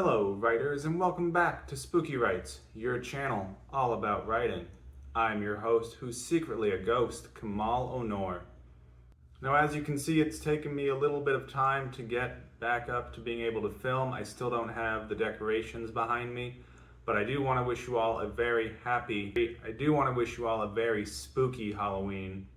Hello writers, and welcome back to Spooky Writes, your channel all about writing. I'm your host, who's secretly a ghost, Kamal Onor. Now as you can see, it's taken me a little bit of time to get back up to being able to film. I still don't have the decorations behind me, but I do want to wish you all a very spooky Halloween.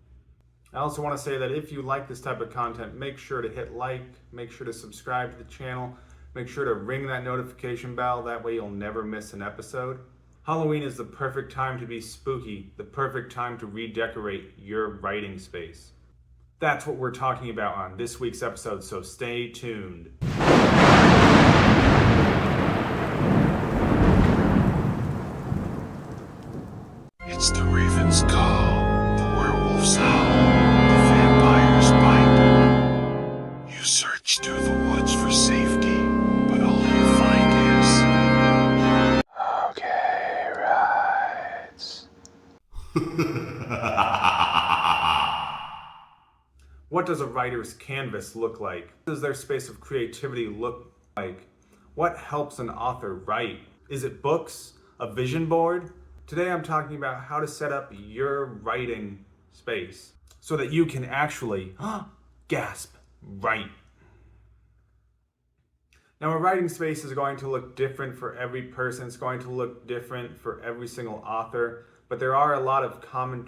I also want to say that if you like this type of content, make sure to hit like, make sure to subscribe to the channel, make sure to ring that notification bell, that way you'll never miss an episode. Halloween is the perfect time to be spooky, the perfect time to redecorate your writing space. That's what we're talking about on this week's episode, so stay tuned. It's the raven's call, the werewolf's howl, the vampire's bite. You search through the woods for safety, but all you find is... Okay, Writes. What does a writer's canvas look like? What does their space of creativity look like? What helps an author write? Is it books? A vision board? Today I'm talking about how to set up your writing space so that you can actually, gasp, write. Now a writing space is going to look different for every person. It's going to look different for every single author, but there are a lot of common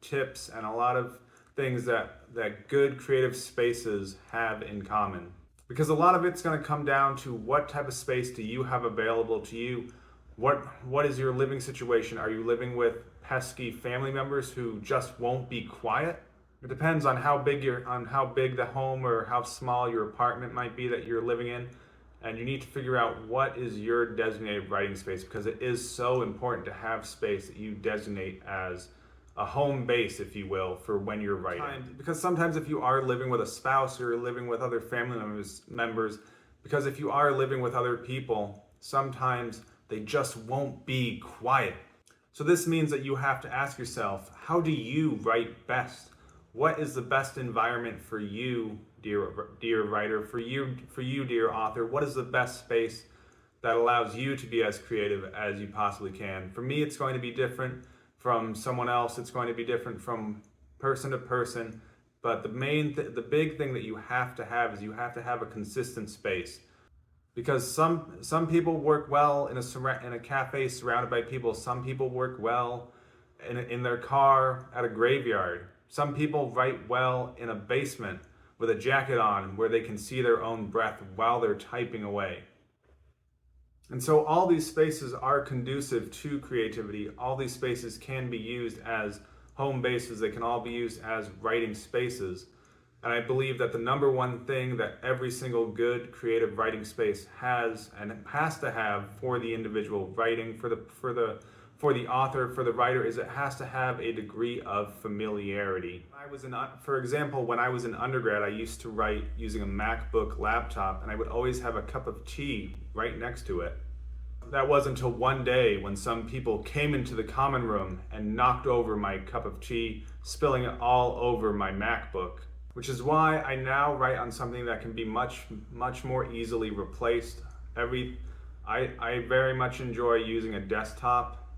tips and a lot of things that good creative spaces have in common. Because a lot of it's going to come down to what type of space do you have available to you. What is your living situation? Are you living with pesky family members who just won't be quiet? It depends on how big the home or how small your apartment might be that you're living in, and you need to figure out what is your designated writing space, because it is so important to have space that you designate as a home base, if you will, for when you're writing. Because sometimes if you are living with a spouse or living with other family members, because if you are living with other people, sometimes they just won't be quiet. So this means that you have to ask yourself, how do you write best? What is the best environment for you, dear writer, for you, dear author? What is the best space that allows you to be as creative as you possibly can? For me, it's going to be different from someone else. It's going to be different from person to person. But the big thing that you have to have is you have to have a consistent space. Because some people work well in a cafe surrounded by people. Some people work well in their car at a graveyard. Some people write well in a basement with a jacket on where they can see their own breath while they're typing away. And so all these spaces are conducive to creativity. All these spaces can be used as home bases. They can all be used as writing spaces. And I believe that the number one thing that every single good creative writing space has to have for the individual writing, for the author, for the writer, is it has to have a degree of familiarity. For example, when I was in undergrad, I used to write using a MacBook laptop, and I would always have a cup of tea right next to it. That was until one day when some people came into the common room and knocked over my cup of tea, spilling it all over my MacBook. Which is why I now write on something that can be much more easily replaced. I very much enjoy using a desktop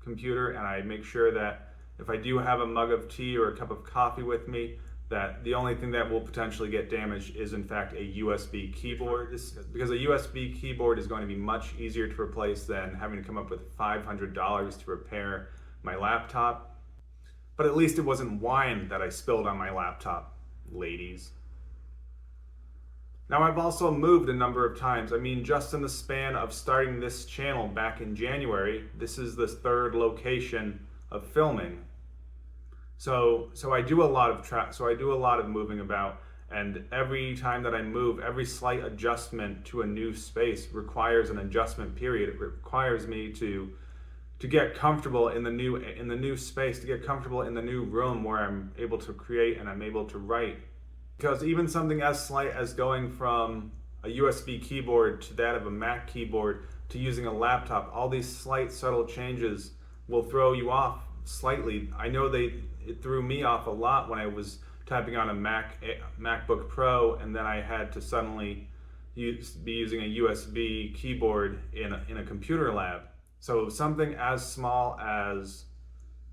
computer, and I make sure that if I do have a mug of tea or a cup of coffee with me, that the only thing that will potentially get damaged is in fact a USB keyboard. Because a USB keyboard is going to be much easier to replace than having to come up with $500 to repair my laptop. But at least it wasn't wine that I spilled on my laptop, ladies. Now I've also moved a number of times. I mean, just in the span of starting this channel back in January, this is the third location of filming. So I do a lot of moving about, and every time that I move, every slight adjustment to a new space requires an adjustment period. It requires me to get comfortable in the new space, to get comfortable in the new room where I'm able to create and I'm able to write. Because even something as slight as going from a USB keyboard to that of a Mac keyboard to using a laptop, all these slight subtle changes will throw you off slightly. I know it threw me off a lot when I was typing on a MacBook Pro, and then I had to suddenly be using a USB keyboard in a computer lab. So something as small as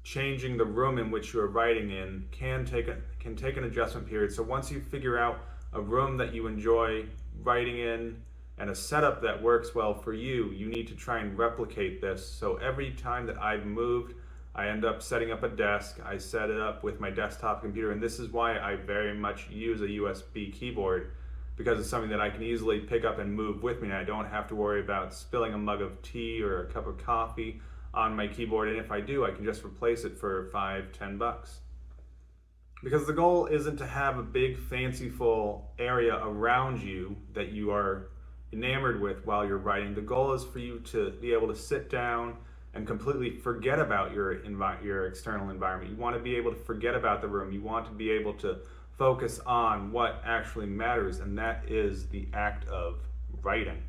changing the room in which you are writing in can take an adjustment period. So once you figure out a room that you enjoy writing in and a setup that works well for you, you need to try and replicate this. So every time that I've moved, I end up setting up a desk. I set it up with my desktop computer, and this is why I very much use a USB keyboard, because it's something that I can easily pick up and move with me, and I don't have to worry about spilling a mug of tea or a cup of coffee on my keyboard, and if I do, I can just replace it for $5-10. Because the goal isn't to have a big fanciful area around you that you are enamored with while you're writing. The goal is for you to be able to sit down and completely forget about your external environment. You want to be able to forget about the room. You want to be able to focus on what actually matters, and that is the act of writing.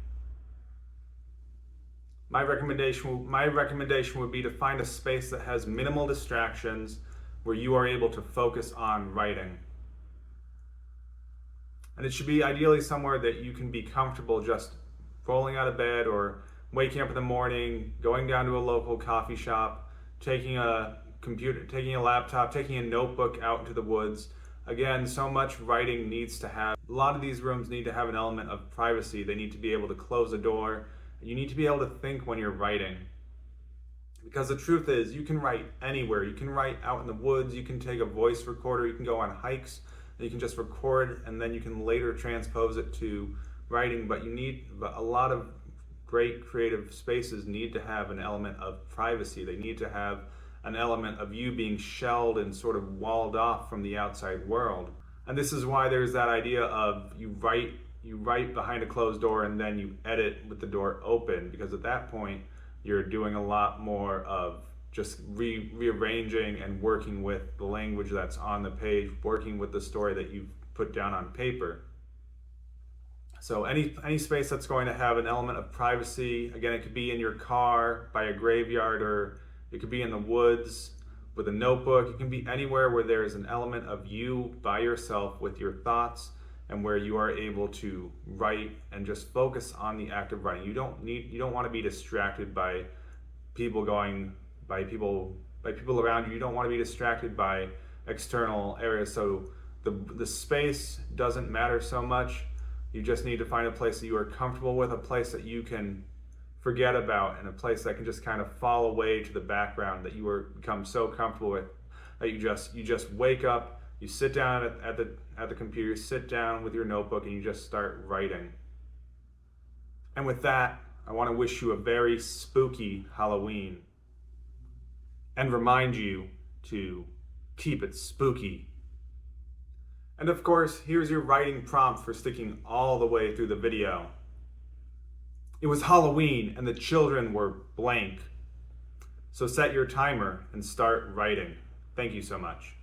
My recommendation would be to find a space that has minimal distractions where you are able to focus on writing. And it should be ideally somewhere that you can be comfortable just rolling out of bed or waking up in the morning, going down to a local coffee shop, taking a computer, taking a laptop, taking a notebook out into the woods. Again, so much writing needs to have, a lot of these rooms need to have an element of privacy. They need to be able to close a door. You need to be able to think when you're writing. Because the truth is, you can write anywhere. You can write out in the woods, you can take a voice recorder, you can go on hikes, you can just record, and then you can later transpose it to writing. But a lot of great creative spaces need to have an element of privacy. They need to have an element of you being shelled and sort of walled off from the outside world. And this is why there's that idea of you write behind a closed door and then you edit with the door open, because at that point you're doing a lot more of just rearranging and working with the language that's on the page, working with the story that you've put down on paper. So any space that's going to have an element of privacy, again, it could be in your car, by a graveyard, or it could be in the woods with a notebook. It can be anywhere where there's an element of you by yourself with your thoughts, and where you are able to write and just focus on the act of writing. You don't want to be distracted by people around you. You don't want to be distracted by external areas. So the space doesn't matter so much. You just need to find a place that you are comfortable with, a place that you can forget about, and a place that can just kind of fall away to the background, that you become so comfortable with that you just wake up, you sit down at the computer, sit down with your notebook, and you just start writing. And with that, I want to wish you a very spooky Halloween, and remind you to keep it spooky. And of course, here's your writing prompt for sticking all the way through the video. It was Halloween and the children were blank. So set your timer and start writing. Thank you so much.